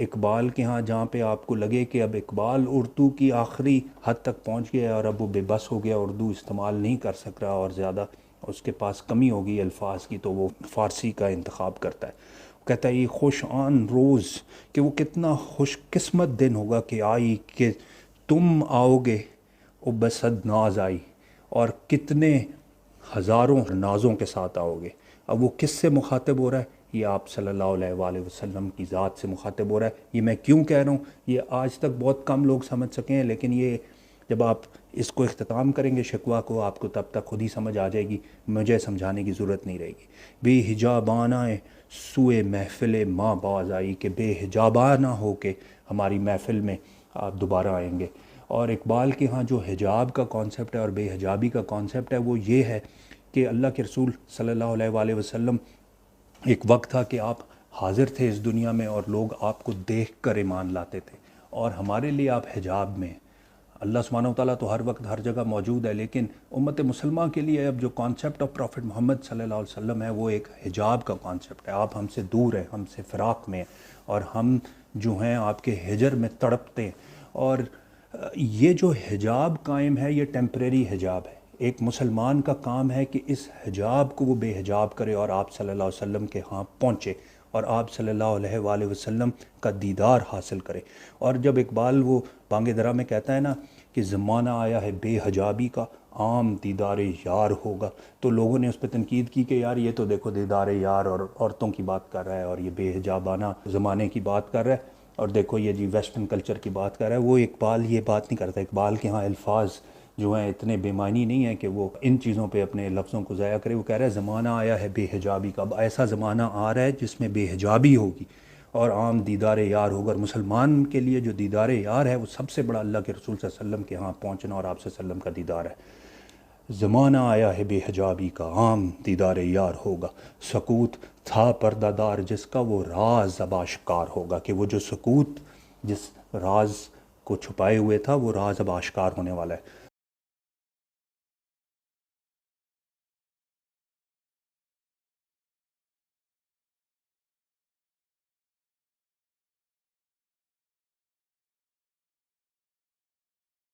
اقبال کے ہاں جہاں پہ آپ کو لگے کہ اب اقبال اردو کی آخری حد تک پہنچ گیا ہے اور اب وہ بے بس ہو گیا، اردو استعمال نہیں کر سک رہا اور زیادہ اس کے پاس کمی ہوگی الفاظ کی، تو وہ فارسی کا انتخاب کرتا ہے۔ وہ کہتا ہے یہ خوش آن روز، کہ وہ کتنا خوش قسمت دن ہوگا کہ آئی کہ تم آؤ گے او بصد ناز آئی، اور کتنے ہزاروں نازوں کے ساتھ آؤ گے۔ اب وہ کس سے مخاطب ہو رہا ہے؟ یہ آپ صلی اللہ علیہ وآلہ وسلم کی ذات سے مخاطب ہو رہا ہے۔ یہ میں کیوں کہہ رہا ہوں، یہ آج تک بہت کم لوگ سمجھ سکے ہیں، لیکن یہ جب آپ اس کو اختتام کریں گے شکوہ کو، آپ کو تب تک خود ہی سمجھ آ جائے گی، مجھے سمجھانے کی ضرورت نہیں رہے گی۔ بے حجابانہ سوئے محفل ماں باز آئی، کہ بے حجابانہ ہو کے ہماری محفل میں آپ دوبارہ آئیں گے۔ اور اقبال کے ہاں جو حجاب کا کانسیپٹ ہے اور بے حجابی کا کانسیپٹ ہے وہ یہ ہے کہ اللہ کے رسول صلی اللہ علیہ وآلہ وسلم، ایک وقت تھا کہ آپ حاضر تھے اس دنیا میں اور لوگ آپ کو دیکھ کر ایمان لاتے تھے، اور ہمارے لیے آپ حجاب میں ہیں۔ اللہ سبحانہ و تعالیٰ تو ہر وقت ہر جگہ موجود ہے، لیکن امت مسلمہ کے لیے اب جو کانسیپٹ آف پروفٹ محمد صلی اللہ علیہ وسلم ہے وہ ایک حجاب کا کانسیپٹ ہے۔ آپ ہم سے دور ہیں، ہم سے فراق میں ہیں، اور ہم جو ہیں آپ کے ہجر میں تڑپتے ہیں۔ اور یہ جو حجاب قائم ہے یہ ٹیمپریری حجاب ہے۔ ایک مسلمان کا کام ہے کہ اس حجاب کو وہ بے حجاب کرے اور آپ صلی اللہ علیہ وسلم کے ہاں پہنچے اور آپ صلی اللہ علیہ وآلہ وسلم کا دیدار حاصل کرے۔ اور جب اقبال وہ بانگ درا میں کہتا ہے نا کہ زمانہ آیا ہے بے حجابی کا، عام دیدار یار ہوگا، تو لوگوں نے اس پہ تنقید کی کہ یار یہ تو دیکھو دیدار یار اور عورتوں کی بات کر رہا ہے، اور یہ بے حجابانہ زمانے کی بات کر رہا ہے، اور دیکھو یہ جی ویسٹرن کلچر کی بات کر رہا ہے۔ وہ اقبال یہ بات نہیں کرتا۔ اقبال کے ہاں الفاظ جو ہیں اتنے بے معنی نہیں ہیں کہ وہ ان چیزوں پہ اپنے لفظوں کو ضائع کرے۔ وہ کہہ رہا ہے زمانہ آیا ہے بے حجابی کا، اب ایسا زمانہ آ رہا ہے جس میں بے حجابی ہوگی اور عام دیدار یار ہوگا۔ اور مسلمان کے لیے جو دیدار یار ہے وہ سب سے بڑا اللہ کے رسول صلی اللہ علیہ وسلم کے ہاں پہنچنا اور آپ صلی اللہ علیہ وسلم کا دیدار ہے۔ زمانہ آیا ہے بے حجابی کا، عام دیدار یار ہوگا، سکوت تھا پردہ دار جس کا وہ راز اب آشکار ہوگا، کہ وہ جو سکوت جس راز کو چھپائے ہوئے تھا وہ راز اب آشکار ہونے والا ہے۔